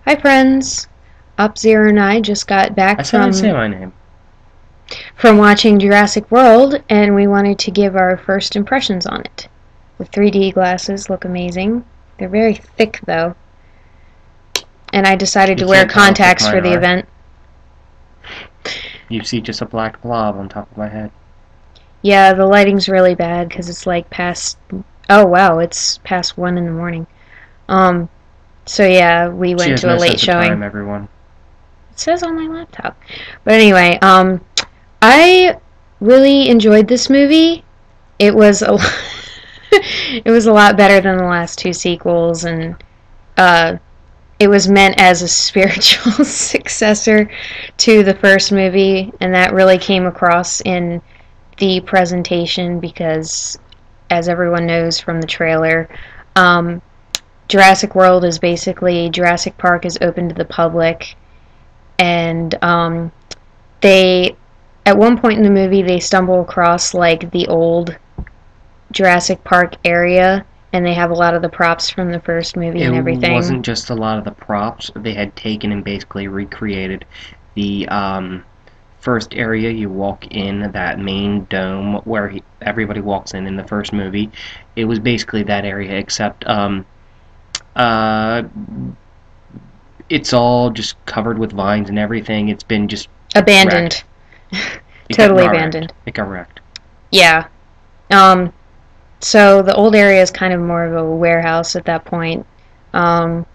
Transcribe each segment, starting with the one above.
Hi friends! Up-Zero and I just got I back said I'd say my name. from watching Jurassic World, and we wanted to give our first impressions on it. The 3D glasses look amazing. They're very thick though, and I decided You to wear can't tell how thick contacts mine for the are. event. You see just a black blob on top of my head. Yeah, the lighting's really bad because it's like past. Oh wow, it's past 1 in the morning. Um, so yeah, we She went has to a no late sense of showing. time, everyone. It says on my laptop. But anyway, I really enjoyed this movie. It was a it was a lot better than the last two sequels, and uh, it was meant as a spiritual successor to the first movie, and that really came across in the presentation because, as everyone knows from the trailer, um, Jurassic World is basically Jurassic Park is open to the public, and they at one point in the movie they stumble across like the old Jurassic Park area, and they have a lot of the props from the first movie It and everything. wasn't just a lot of the props. They had taken and basically recreated the first area you walk in, that main dome where everybody walks in the first movie. It was basically that area, except uh, it's all just covered with vines and everything. It's been just Abandoned. wrecked. It got Totally wrecked. abandoned. It got wrecked. Yeah. Um, so the old area is kind of more of a warehouse at that point. Um,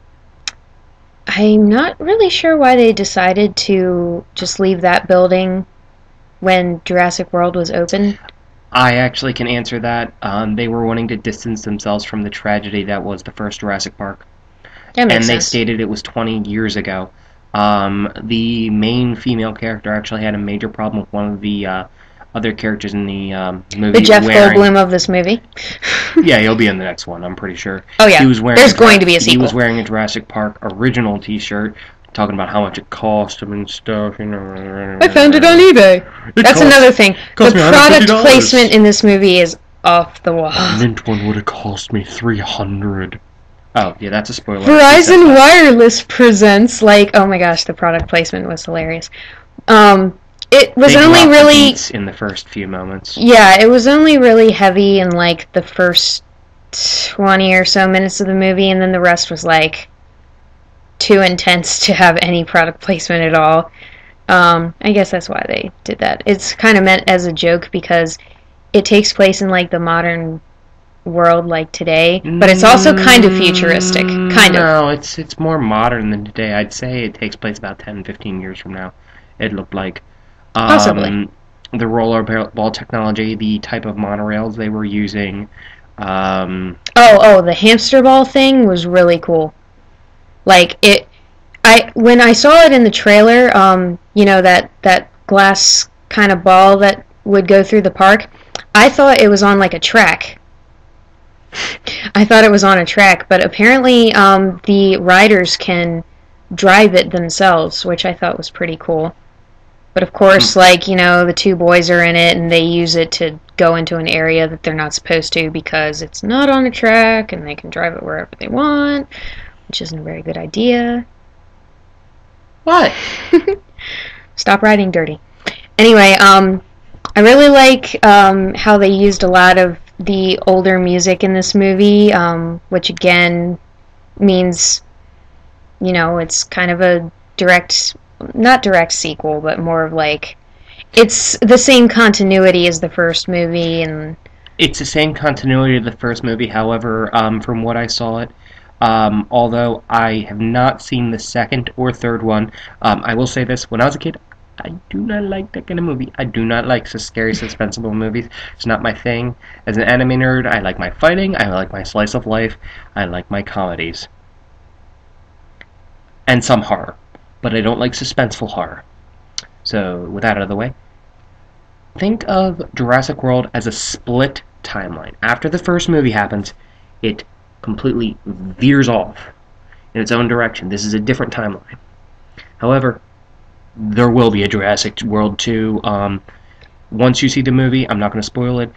I'm not really sure why they decided to just leave that building when Jurassic World was open. I actually can answer that. They were wanting to distance themselves from the tragedy that was the first Jurassic Park, That and makes they sense. stated it was 20 years ago. The main female character actually had a major problem with one of the other characters in the The movie Jeff wearing. Goldblum of this movie. Yeah, he'll be in the next one. I'm pretty sure. Oh He yeah, was wearing there's going to be a he was sequel. wearing a Jurassic Park original T-shirt, talking about how much it cost him and stuff. You know, I found it on eBay. it That's another thing. The cost me product $150. placement in this movie is off the wall. A mint one would have cost me 300. Oh yeah, that's a spoiler. Verizon Wireless presents, like, oh my gosh, the product placement was hilarious. It was They only dropped the really, beats in the first few moments. yeah, it was only really heavy in like the first 20 or so minutes of the movie, and then the rest was like too intense to have any product placement at all. I guess that's why they did that. It's kind of meant as a joke because it takes place in like the modern world like today, but it's also kind of futuristic. Kind of. No, it's more modern than today. I'd say it takes place about 10, 15 years from now. It looked like. Possibly. The rollerball technology, the type of monorails they were using. Oh, the hamster ball thing was really cool. Like it, I when I saw it in the trailer, that glass kind of ball that would go through the park, I thought it was on like a track. I thought it was on a track, but apparently the riders can drive it themselves, which I thought was pretty cool. But of course, like, the two boys are in it and they use it to go into an area that they're not supposed to because it's not on a track and they can drive it wherever they want, which isn't a very good idea. What? Stop riding dirty. Anyway, I really like how they used a lot of the older music in this movie, which again means, it's kind of a not direct sequel, but more of like, it's the same continuity as the first movie, and It's the same continuity of the first movie. However, from what I saw it, although I have not seen the second or third one, I will say this: when I was a kid, I do not like that kind of movie. I do not like scary, suspenseful movies. It's not my thing. As an anime nerd, I like my fighting. I like my slice of life. I like my comedies and some horror, but I don't like suspenseful horror. So, with that out of the way, think of Jurassic World as a split timeline. After the first movie happens, it completely veers off in its own direction. This is a different timeline. However, there will be a Jurassic World 2. Once you see the movie, I'm not going to spoil it,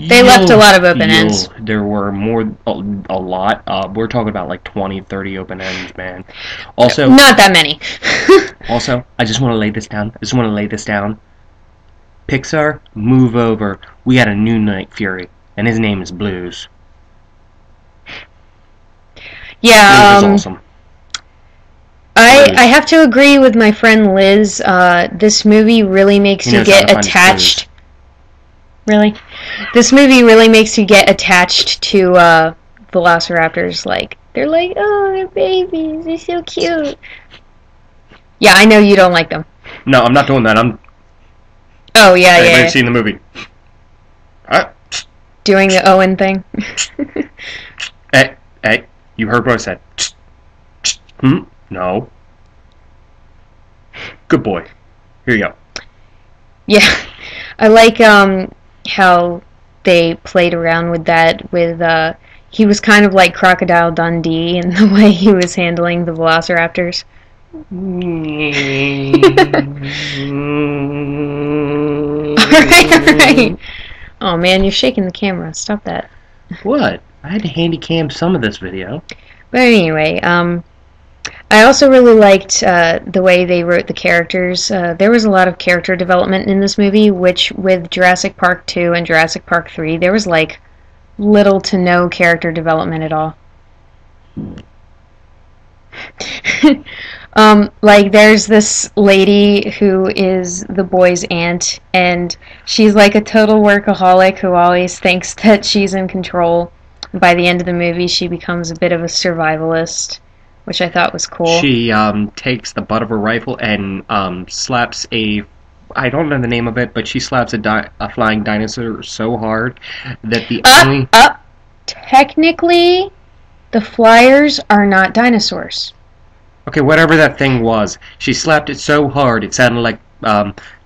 They left a lot of open ends. There were a lot. We're talking about like 20, 30 open ends, man. Also, not that many. Also, I just want to lay this down. Pixar, move over. We got a new Night Fury, and his name is Blues. Yeah, Blues is awesome. I have to agree with my friend Liz. This movie really makes you get attached. Really? This movie really makes you get attached to velociraptors. Like, they're like, oh, they're babies. They're so cute. Yeah, I know you don't like them. No, I'm not doing that. Oh, yeah, yeah. Everybody's seen the movie. Doing the Owen thing. Hey, you heard what I said. No. Good boy. Here you go. Yeah, I like how they played around with that. With he was kind of like Crocodile Dundee in the way he was handling the velociraptors. Alright. Oh man, you're shaking the camera. Stop that. What? I had to handy cam some of this video. But anyway, I also really liked the way they wrote the characters. There was a lot of character development in this movie, which with Jurassic Park 2 and Jurassic Park 3, there was like little to no character development at all. Like there's this lady who is the boy's aunt, and she's like a total workaholic who always thinks that she's in control. By the end of the movie, she becomes a bit of a survivalist, which I thought was cool. She takes the butt of her rifle and slaps I don't know the name of it, but she slaps a flying dinosaur so hard that technically, the flyers are not dinosaurs. Okay, whatever that thing was, she slapped it so hard it sounded like,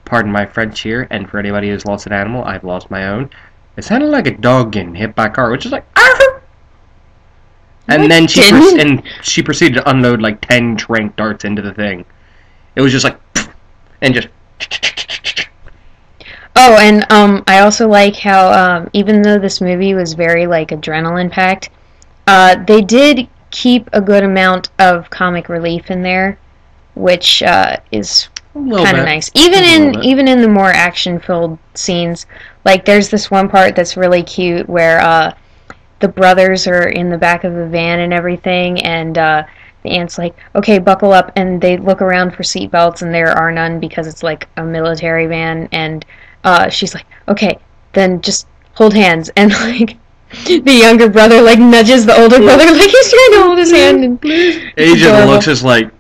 pardon my French here, and for anybody who's lost an animal, I've lost my own. It sounded like a dog getting hit by a car, which is like, ah! And then she proceeded to unload like 10 tranq darts into the thing. It was just like, and just. Oh, and I also like how even though this movie was very like adrenaline packed, they did keep a good amount of comic relief in there, which is kind of nice. Even in the more action filled scenes, like there's this one part that's really cute where the brothers are in the back of the van and everything, and the aunt's like, okay, buckle up, and they look around for seatbelts, and there are none because it's like a military van, and she's like, okay, then just hold hands, and like the younger brother like nudges the older brother like he's trying to hold his hand, and Agent looks just like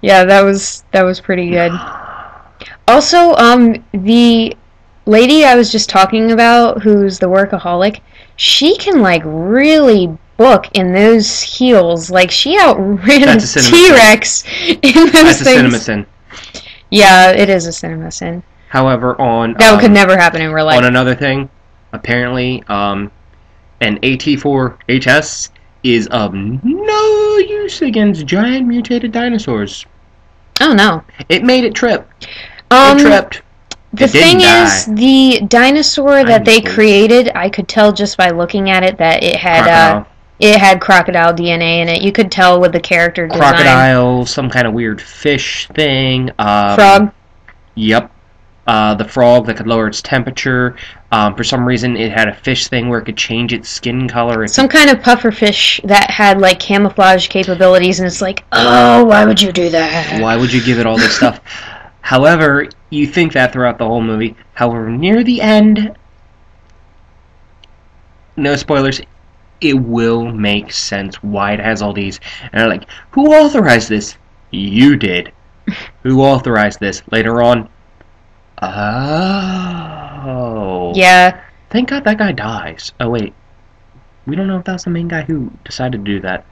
yeah, that was pretty good. Also, the lady I was just talking about, who's the workaholic, she can like really book in those heels. Like she outran a T-Rex in those things. That's a cinema sin. Yeah, it is a cinema sin. However, that could never happen in real life. On another thing, apparently, an AT-4HS is of no use against giant mutated dinosaurs. Oh no! It made it trip. It tripped. The thing is, the dinosaur that they created, I could tell just by looking at it that it had crocodile DNA in it. You could tell with the character design. Crocodile, some kind of weird fish thing. Frog. Yep. The frog that could lower its temperature. For some reason, it had a fish thing where it could change its skin color. Some kind of puffer fish that had like camouflage capabilities, and it's like, oh, why would you do that? Why would you give it all this stuff? However, you think that throughout the whole movie. However, near the end, no spoilers, it will make sense why it has all these. And they're like, who authorized this? You did. Who authorized this? Later on, oh. Yeah. Thank God that guy dies. Oh, wait. We don't know if that's the main guy who decided to do that.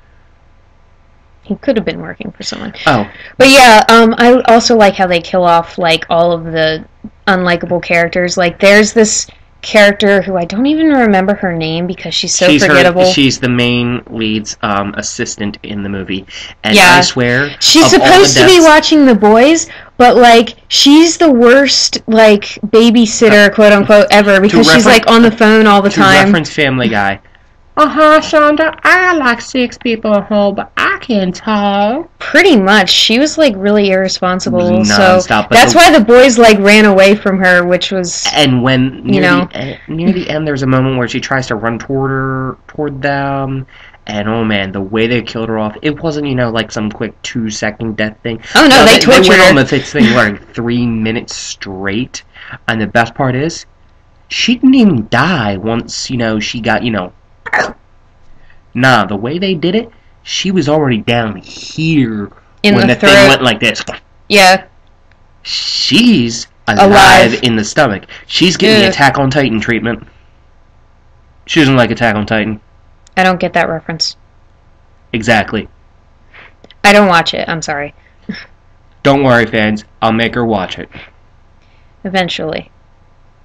He could have been working for someone. Oh. But yeah, I also like how they kill off, like, all of the unlikable characters. Like, there's this character who I don't even remember her name because she's so forgettable. She's the main lead's assistant in the movie. And yeah. I swear... She's supposed to be watching the boys, but like she's the worst like babysitter, quote unquote, ever because she's like on the phone all the time. To reference Family Guy. Shonda, I like 6 people at home, but I can talk. Pretty much. She was like really irresponsible. So that's why the boys like ran away from her, which was. And when near the end, there's a moment where she tries to run toward them, and oh man, the way they killed her off, it wasn't like some quick 2-second death thing. Oh no, they tortured her. They went on this thing like 3 minutes straight, and the best part is, she didn't even die once she got Nah, the way they did it, she was already down here when the thing went like this. Yeah. She's alive in the stomach. She's getting the Attack on Titan treatment. She doesn't like Attack on Titan. I don't get that reference. Exactly. I don't watch it. I'm sorry. Don't worry, fans. I'll make her watch it. Eventually.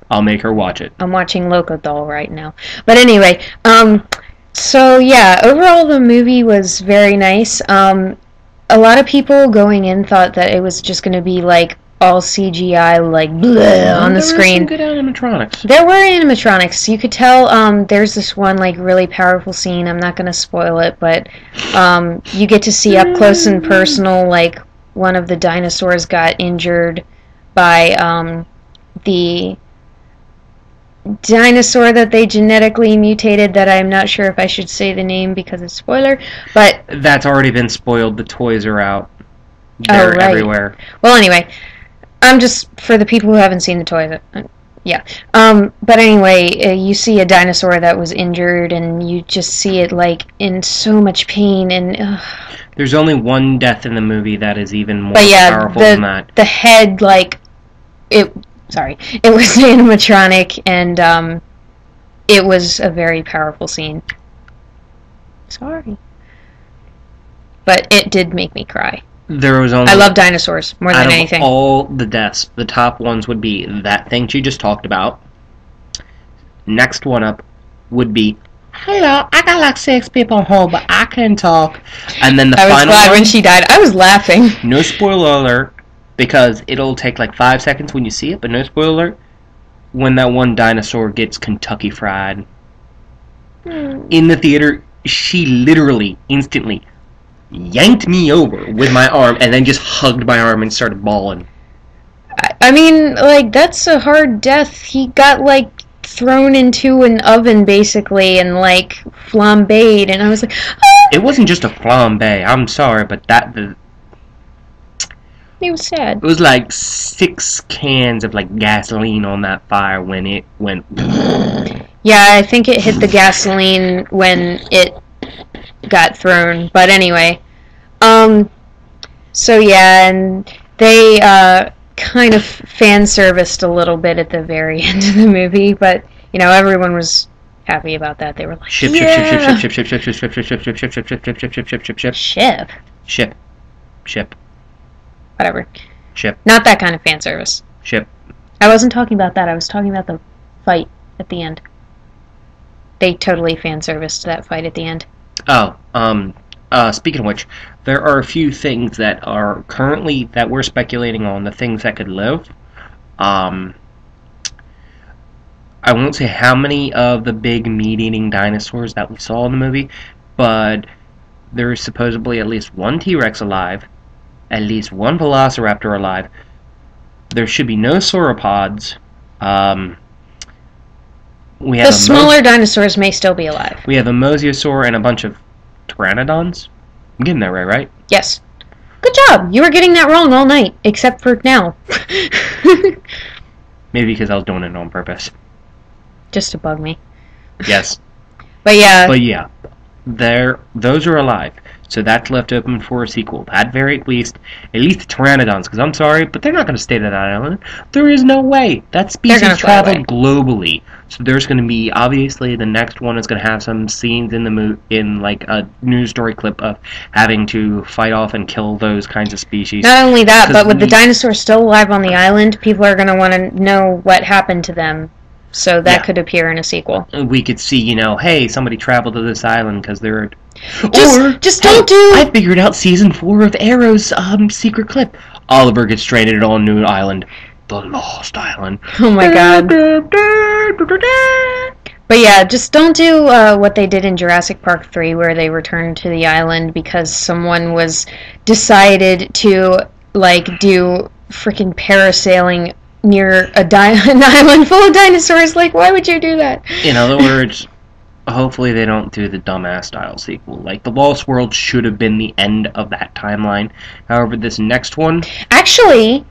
I'll make her watch it. I'm watching Loco Doll right now. But anyway, so yeah, overall the movie was very nice. A lot of people going in thought that it was just going to be like all CGI, like bleh, on the screen. There were some good animatronics. There were animatronics. You could tell there's this one like really powerful scene. I'm not going to spoil it, but you get to see up close and personal like one of the dinosaurs got injured by the dinosaur that they genetically mutated that I'm not sure if I should say the name because it's spoiler, but that's already been spoiled. The toys are out. They're everywhere. Well, anyway, I'm just for the people who haven't seen the toys. Yeah. But anyway, you see a dinosaur that was injured, and you just see it like in so much pain, and there's only one death in the movie that is even more powerful than that. The head, like it. Sorry, it was animatronic, and it was a very powerful scene. Sorry. But it did make me cry. I love dinosaurs more than anything. Out of all the deaths, the top ones would be that thing she just talked about. Next one up would be, hello, I got like 6 people home, but I can talk. And then the final one... I was glad when she died. I was laughing. No spoiler alert. Because it'll take like 5 seconds when you see it, but no spoiler alert, when that one dinosaur gets Kentucky fried. In the theater, she literally, instantly, yanked me over with my arm and then just hugged my arm and started bawling. I mean, like, that's a hard death. He got, like, thrown into an oven, basically, and, like, flambéed, and I was like, ah! It wasn't just a flambé, I'm sorry, but it was sad. It was like 6 cans of like gasoline on that fire when it went. Yeah, I think it hit the gasoline when it got thrown. But anyway, so yeah, and they kind of fan serviced a little bit at the very end of the movie, but everyone was happy about that. They were like, ship. Whatever. Ship. Not that kind of fan service. Ship. I wasn't talking about that. I was talking about the fight at the end. They totally fan serviced that fight at the end. Speaking of which, there are a few things that are currently that we're speculating on, the things that could live. I won't say how many of the big meat-eating dinosaurs that we saw in the movie, but there is supposedly at least one T-Rex alive, at least one velociraptor alive. There should be no sauropods. We have the smaller dinosaurs may still be alive. We have a mosasaur and a bunch of pteranodons. I'm getting that right? Yes. Good job. You were getting that wrong all night, except for now. Maybe because I was doing it on purpose. Just to bug me. Yes. But yeah, those are alive. So that's left open for a sequel. At very least the pteranodons, because I'm sorry, but they're not going to stay to that island. There is no way. That species traveled globally. So there's going to be, obviously, the next one is going to have some scenes in like a news story clip of having to fight off and kill those kinds of species. Not only that, but with the dinosaurs still alive on the island, people are going to want to know what happened to them. So that could appear in a sequel. We could see, hey, somebody traveled to this island because they're Just don't do. I figured out season 4 of Arrow's secret clip. Oliver gets stranded on a new island, the Lost Island. Oh my god. But yeah, just don't do what they did in Jurassic Park 3, where they returned to the island because someone was decided to like do freaking parasailing near an island full of dinosaurs. Like, why would you do that? In other words, hopefully they don't do the dumbass style sequel. Like, The Lost World should have been the end of that timeline. However, this next one... Actually,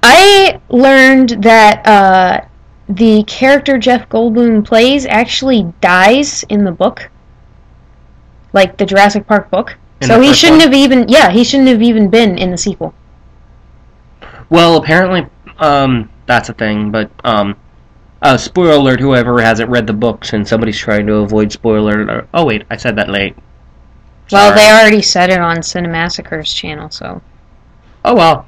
I learned that the character Jeff Goldblum plays actually dies in the book. Like, the Jurassic Park book. So he shouldn't have even... Yeah, he shouldn't have even been in the sequel. Well, apparently, that's a thing, but, spoiler alert, whoever hasn't read the books and somebody's trying to avoid spoiler alert. Oh, wait, I said that late. Sorry. Well, they already said it on Cinemassacre's channel, so... Oh, well.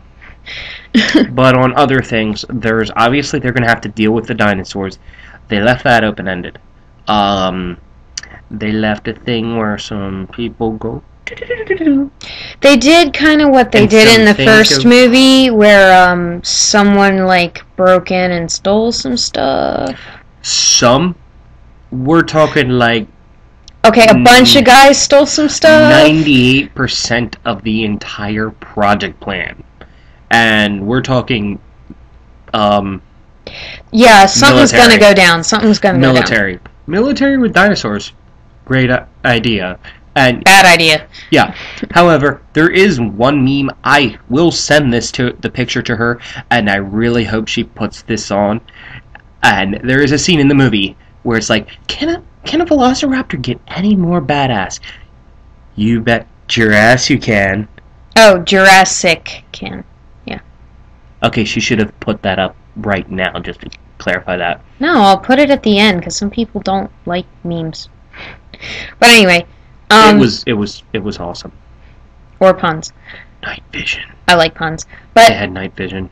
But on other things, they're going to have to deal with the dinosaurs. They left that open-ended. They left a thing where some people go... They did kind of what they did in the first movie, where someone like broke in and stole some stuff. Some? We're talking like... Okay, a bunch of guys stole some stuff? 98% of the entire project plan. And we're talking... yeah, something's gonna go down. Something's gonna go down. Military with dinosaurs. Great idea. And bad idea. Yeah. However, there is one meme. I will send the picture to her, and I really hope she puts this on. And there is a scene in the movie where it's like, can a velociraptor get any more badass? You bet your ass you can. Oh, Jurassic can. Yeah. Okay, she should have put that up right now, just to clarify that. No, I'll put it at the end because some people don't like memes. But anyway. It was awesome. Or puns. Night vision. I like puns. But they had night vision.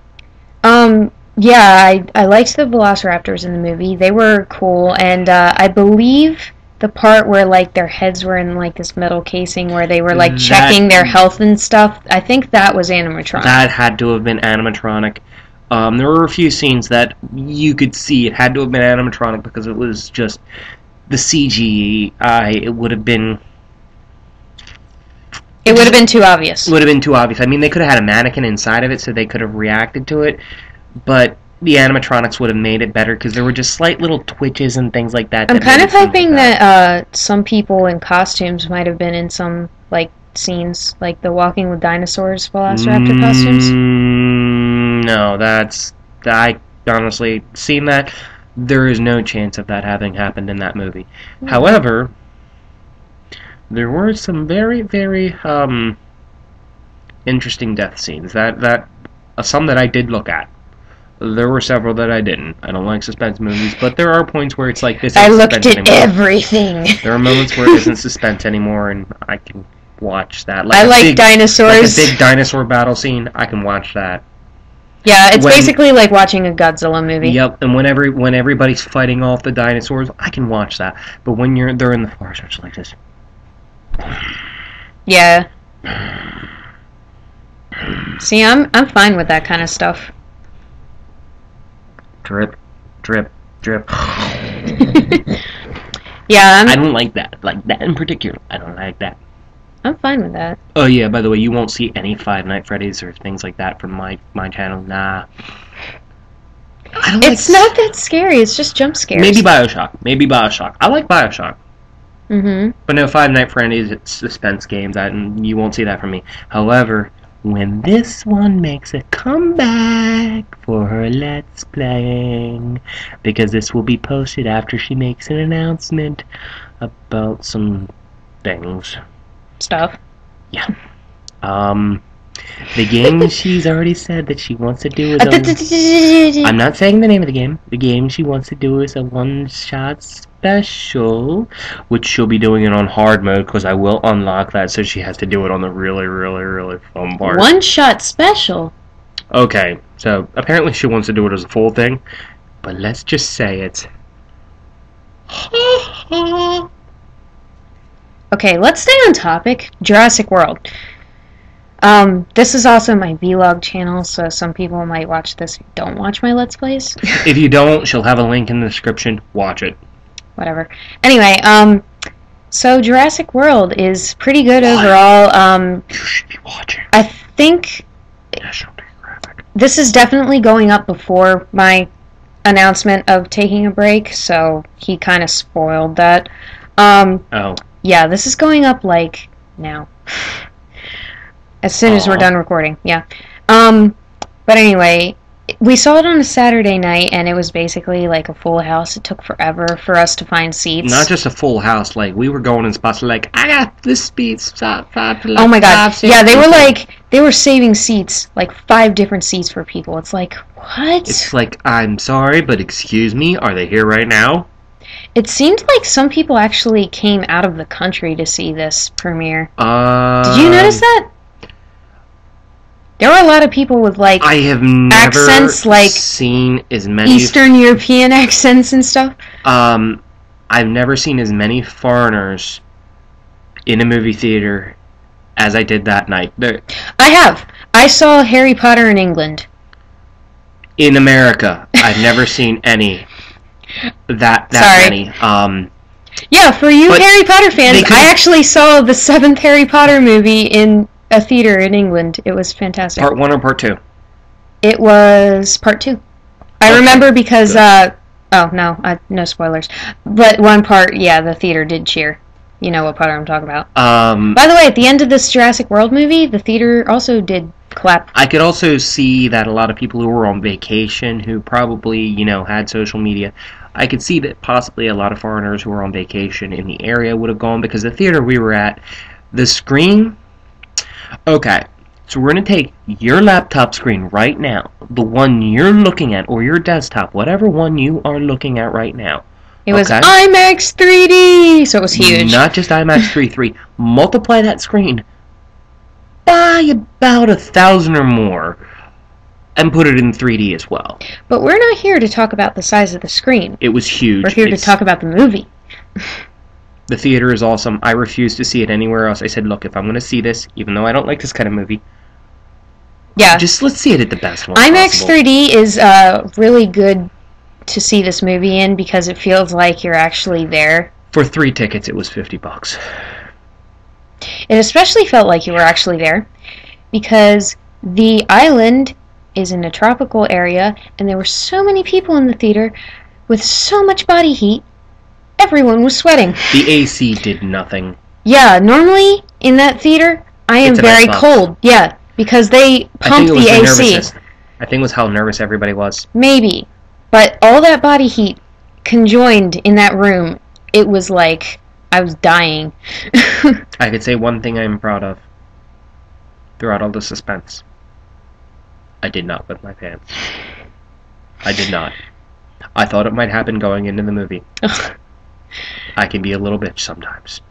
Yeah, I liked the velociraptors in the movie. They were cool, and I believe the part where like their heads were in like this metal casing where they were like checking their health and stuff, I think that was animatronic. That had to have been animatronic. There were a few scenes that you could see it had to have been animatronic because it was just the CGI. It would have been... It would have been too obvious. It would have been too obvious. I mean, they could have had a mannequin inside of it so they could have reacted to it, but the animatronics would have made it better because there were just slight little twitches and things like that. I'm kind of hoping that some people in costumes might have been in some like scenes, like the Walking with Dinosaurs Velociraptor costumes. No, I honestly seen that. There is no chance of that having happened in that movie. Mm-hmm. However, there were some very, very interesting death scenes. Some that I did look at. There were several that I didn't. I don't like suspense movies, but there are points where it's like this. I looked at everything. There are moments where it isn't suspense anymore, and I can watch that. I like dinosaurs. Like a big dinosaur battle scene. I can watch that. Yeah, it's basically like watching a Godzilla movie. Yep, and when everybody's fighting off the dinosaurs, I can watch that. But when they're in the forest, it's like this. Yeah. See, I'm fine with that kind of stuff. Drip, drip, drip. Yeah, I don't like that. Like that in particular. I don't like that. I'm fine with that. Oh yeah, by the way, you won't see any Five Nights at Freddy's or things like that from my channel. Nah. It's not that scary. It's just jump scares. Maybe Bioshock. I like Bioshock. Mm-hmm. But no, Five Nights at Freddy's, it's suspense games, and you won't see that from me. However, when this one makes a comeback for her Let's Playing, because this will be posted after she makes an announcement about some things. Stuff. Yeah. The game she's already said that she wants to do is I'm not saying the name of the game. The game she wants to do is a one-shot special, which she'll be doing it on hard mode because I will unlock that, so she has to do it on the really, really, really fun part. One-shot special? Okay, so apparently she wants to do it as a full thing, but let's just say it's Okay, let's stay on topic. Jurassic World. This is also my vlog channel, so some people might watch this who don't watch my Let's Plays. If you don't, she'll have a link in the description. Watch it. Whatever. Anyway, so Jurassic World is pretty good overall. You should be watching. I think National Geographic. this is definitely going up before my announcement of taking a break, so he kind of spoiled that. Oh. Yeah, this is going up like now. As soon as we're done recording, yeah. But anyway, we saw it on a Saturday night, and it was basically like a full house. It took forever for us to find seats. Not just a full house, like, we were going in spots like, I got this spot for like oh my god, 5, 6 yeah, people. they were saving seats, like 5 different seats for people. It's like, what? It's like, I'm sorry, but excuse me, are they here right now? It seemed like some people actually came out of the country to see this premiere. Did you notice that? There were a lot of people with, like, I have never accents, like seen as many Eastern European accents and stuff. I've never seen as many foreigners in a movie theater as I did that night. I have. I saw Harry Potter in England. In America, I've never seen any that Sorry. many. Yeah, for you But Harry Potter fans, they couldn't- I actually saw the 7th Harry Potter movie in a theater in England. It was fantastic. Part 1 or Part 2? It was part 2. I Okay, remember because, good. oh, no spoilers. But one part, yeah, the theater did cheer. You know what part I'm talking about. By the way, at the end of this Jurassic World movie, the theater also did clap. I could also see that a lot of people who were on vacation, who probably, had social media, I could see that possibly a lot of foreigners who were on vacation in the area would have gone, because the theater we were at, the screen... Okay, so we're going to take your laptop screen right now, the one you're looking at, or your desktop, whatever one you are looking at right now. It was Okay? IMAX 3D, so it was huge. Not just IMAX 3.3. Multiply that screen by about 1,000 or more, and put it in 3D as well. But we're not here to talk about the size of the screen. It was huge. We're here to talk about the movie. The theater is awesome. I refuse to see it anywhere else. I said, look, if I'm going to see this, even though I don't like this kind of movie, Yeah. just let's see it at the best one IMAX possible. 3D is really good to see this movie in because it feels like you're actually there. For 3 tickets, it was $50. It especially felt like you were actually there because the island is in a tropical area and there were so many people in the theater with so much body heat, everyone was sweating. The AC did nothing. Yeah, normally in that theater, I am It's an very icebox. cold. Yeah, because they I pump think it was the the AC. nervousness. I think it was how nervous everybody was. Maybe. But all that body heat conjoined in that room, it was like I was dying. I could say one thing I'm proud of. Throughout all the suspense, I did not wet my pants. I did not. I thought it might happen going into the movie. I can be a little bitch sometimes.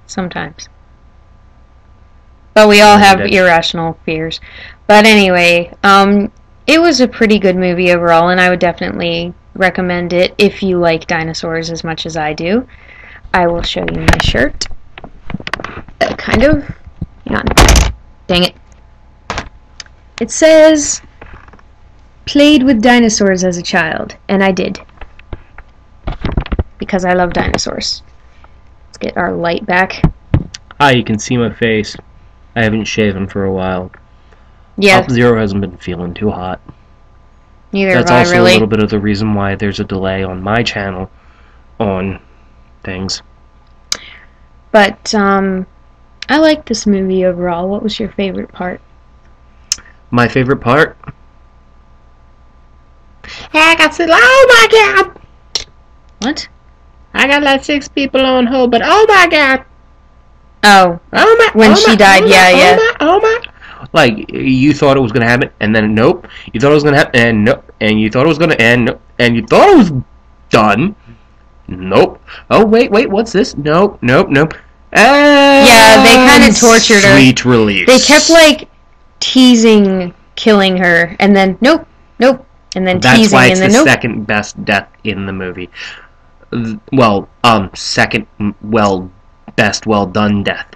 Sometimes. But we all have Bitch. irrational fears. But anyway, it was a pretty good movie overall, and I would definitely recommend it if you like dinosaurs as much as I do. I will show you my shirt. Kind of. Hang on. Dang it. It says, played with dinosaurs as a child, and I did. Because I love dinosaurs. Let's get our light back. Ah, you can see my face. I haven't shaven for a while. Yeah, Up-Zero hasn't been feeling too hot. neither That's have I also really. a little bit of the reason why there's a delay on my channel on things. But, I liked this movie overall. What was your favorite part? My favorite part? I got to, oh my god! What? I got like 6 people on hold, but oh my god! Oh, Oh my! When oh she my, died, oh yeah, my, yeah. Oh my! Like, you thought it was gonna happen, and then nope. You thought it was gonna happen, and nope. And you thought it was gonna end, nope. And you thought it was done. Nope. Oh, wait, what's this? Nope. Yeah, they kind of tortured her. Sweet release. They kept, like, teasing killing her, and then, nope, and then That's teasing, why and it's then, the nope. second best death in the movie. Well, second, well, best well done death.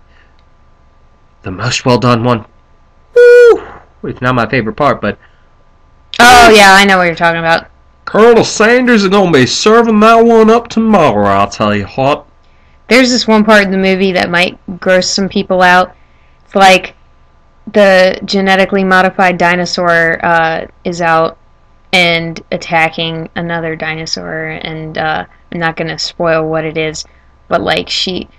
The most well done one. Woo! It's not my favorite part, but Oh, yeah, I know what you're talking about. Colonel Sanders is gonna be serving that one up tomorrow, I'll tell you what. There's this one part in the movie that might gross some people out. It's like the genetically modified dinosaur is out and attacking another dinosaur, and I'm not going to spoil what it is, but like she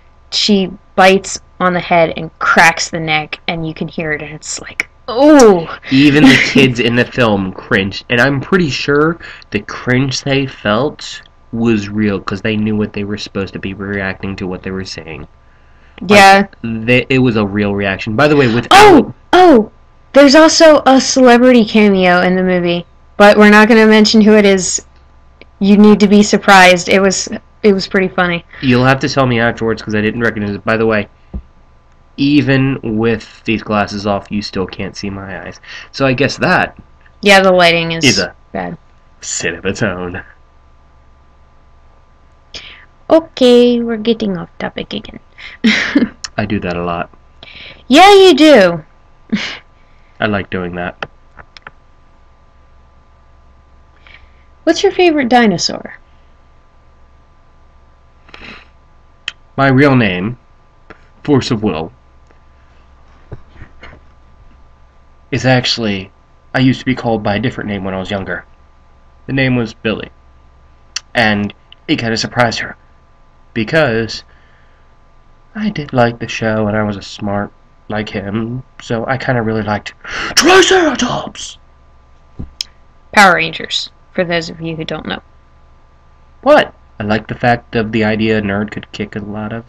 bites on the head and cracks the neck, and you can hear it, and it's like, oh! Even the kids in the film cringed, and I'm pretty sure the cringe they felt was real because they knew what they were supposed to be reacting to what they were saying. Yeah. It was a real reaction. By the way, Oh! There's also a celebrity cameo in the movie, but we're not going to mention who it is. You need to be surprised. It was pretty funny. You'll have to tell me afterwards because I didn't recognize it. By the way, even with these glasses off, you still can't see my eyes. So I guess that Yeah, the lighting is a bad. sin of its own. Okay, we're getting off topic again. I do that a lot. Yeah, you do. I like doing that. What's your favorite dinosaur? My real name, Force of Will, is actually, I used to be called by a different name when I was younger. The name was Billy. And it kind of surprised her. Because I did like the show and I was a smart like him, so I kind of really liked Triceratops! Power Rangers, for those of you who don't know. What? I like the fact of the idea a nerd could kick a lot of,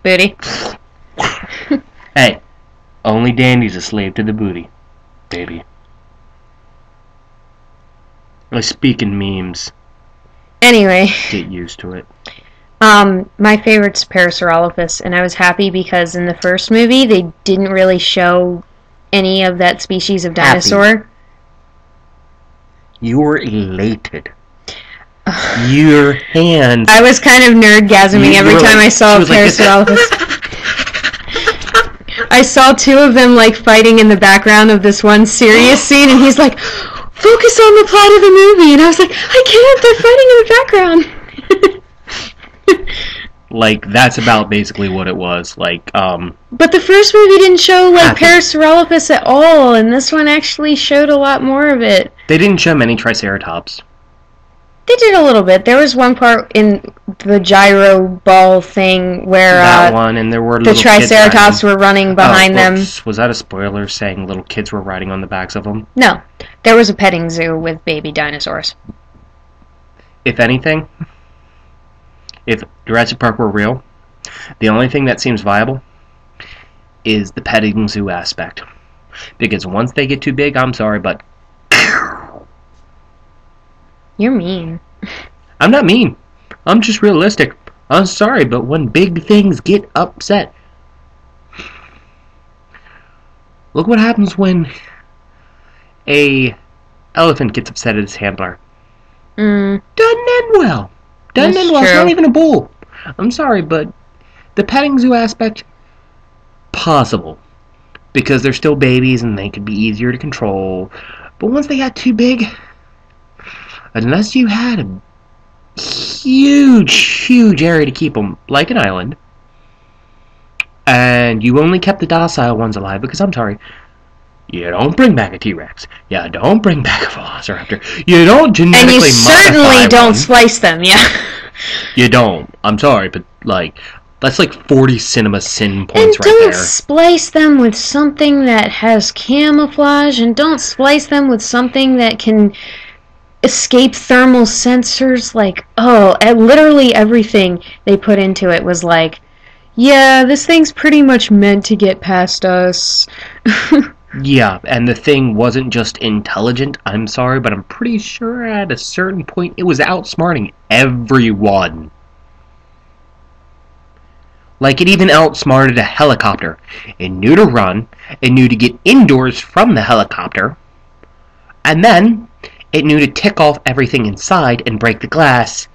Booty. Hey, only Dandy's a slave to the booty, baby. I speak in memes. Anyway. Get used to it. My favorite's Parasaurolophus, and I was happy because in the first movie they didn't really show any of that species of dinosaur. Happy. You were elated. Your hands. I was kind of nerdgasming every time I saw Parasaurolophus. I saw two of them like fighting in the background of this one serious scene, and he's like, "Focus on the plot of the movie," and I was like, "I can't. They're fighting in the background." Like, that's about basically what it was. Like, But the first movie didn't show, like, Happy. Parasaurolophus at all, and this one actually showed a lot more of it. They didn't show many Triceratops. They did a little bit. There was one part in the gyro ball thing where That one, and there were the little kids Triceratops riding. were running behind them. Was that a spoiler saying little kids were riding on the backs of them? No. There was a petting zoo with baby dinosaurs. If anything, if Jurassic Park were real, the only thing that seems viable is the petting zoo aspect. Because once they get too big, I'm sorry, but You're mean. I'm not mean. I'm just realistic. I'm sorry, but when big things get upset, look what happens when a elephant gets upset at its handler. Doesn't end well. Doesn't end well. It's not even a bull. I'm sorry, but the petting zoo aspect, possible. Because they're still babies and they could be easier to control. But once they got too big, unless you had a huge area to keep them, like an island, and you only kept the docile ones alive, because I'm sorry, you don't bring back a T-Rex. You don't bring back a Velociraptor. You don't genetically And you certainly don't one. slice them, yeah. You don't. I'm sorry, but, like, that's like 40 cinema sin points and right there. don't splice them with something that has camouflage, and don't splice them with something that can escape thermal sensors. Like, literally everything they put into it was like, yeah, this thing's pretty much meant to get past us. Yeah, and the thing wasn't just intelligent, I'm sorry, but I'm pretty sure at a certain point it was outsmarting everyone. Like, it even outsmarted a helicopter. It knew to run, it knew to get indoors from the helicopter, and then it knew to tick off everything inside and break the glass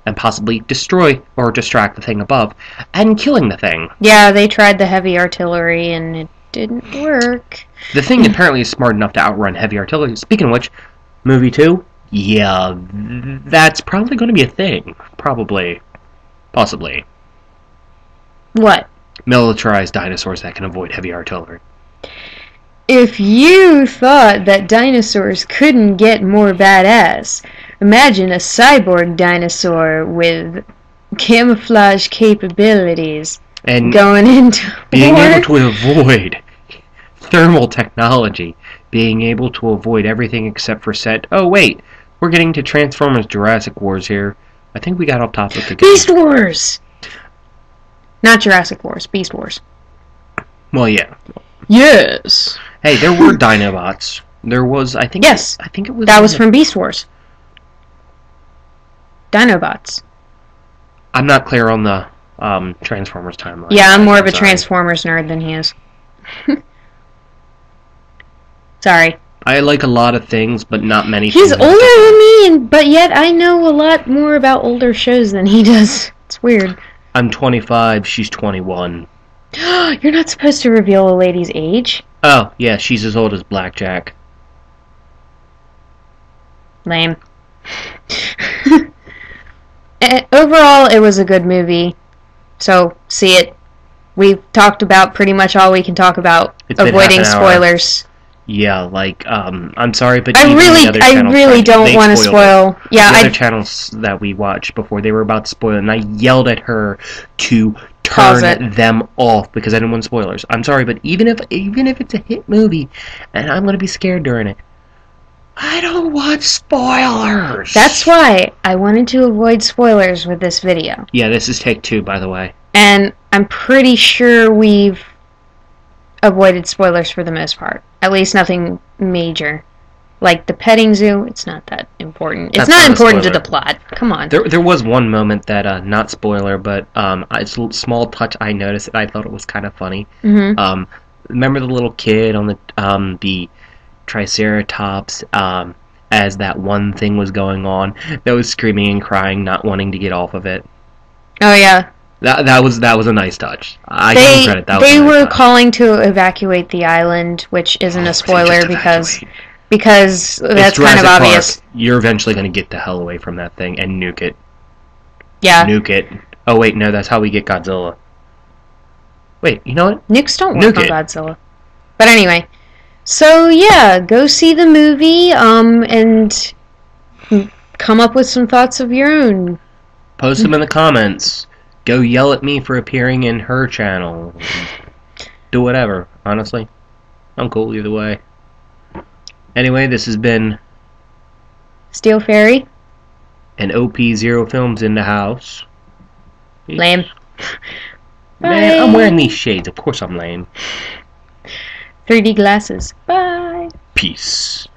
and possibly destroy or distract the thing above, and killing the thing. Yeah, they tried the heavy artillery and it didn't work. The thing apparently is smart enough to outrun heavy artillery. Speaking of which, movie 2? Yeah, that's probably going to be a thing. Probably. Possibly. What? Militarized dinosaurs that can avoid heavy artillery. If you thought that dinosaurs couldn't get more badass, imagine a cyborg dinosaur with camouflage capabilities And going into being war. able to avoid thermal technology, being able to avoid everything except for set. Oh wait, we're getting to Transformers Jurassic Wars here. I think we got off topic again. Beast Wars! Not Jurassic Wars, Beast Wars. Well, yeah. Yes! Hey, there were Dinobots. There was, I think. Yes. I think it was. That was from Beast Wars. Dinobots. I'm not clear on the Transformers timeline. Yeah, I'm more of a sorry. Transformers nerd than he is. Sorry. I like a lot of things, but not many. He's things. older than me, but yet I know a lot more about older shows than he does. It's weird. I'm 25. She's 21. You're not supposed to reveal a lady's age. Oh, yeah, she's as old as Blackjack. Lame. Overall, it was a good movie. So, see it. We've talked about pretty much all we can talk about. It's been avoiding half an hour. spoilers. Yeah, like, I'm sorry, but I even the other channels really don't they want to spoiled it. spoil. Yeah, The other channels that we watched before, they were about to spoil it, and I yelled at her to Pause turn it. them off because I didn't want spoilers. I'm sorry, but even if it's a hit movie, and I'm gonna be scared during it, I don't want spoilers. that's why I wanted to avoid spoilers with this video. Yeah, this is take 2, by the way. And I'm pretty sure we've avoided spoilers for the most part. At least nothing major. Like the petting zoo, it's not that important. It's That's not not a important to spoiler. the plot. Come on. There was one moment that, not spoiler, but it's a small touch I noticed, and I thought it was kind of funny. Mm-hmm. Remember the little kid on the Triceratops, as that one thing was going on, that was screaming and crying, not wanting to get off of it. Oh yeah. That was a nice touch. I give them credit. That was They a nice were touch. calling to evacuate the island, which isn't a spoiler because that's It's kind of Jurassic obvious. Park. You're eventually going to get the hell away from that thing and nuke it. Yeah. Nuke it. Oh wait, no, that's how we get Godzilla. Wait, you know what? Nukes don't work Nuke on it. Godzilla. But anyway. So yeah, go see the movie, and come up with some thoughts of your own. Post them in the comments. Go yell at me for appearing in her channel. Do whatever, honestly. I'm cool either way. Anyway, this has been Steel Fairy? an OP0 Films in the house. Lame. Man, I'm Bye. wearing these shades. Of course I'm lame. 3D glasses. Bye. Peace.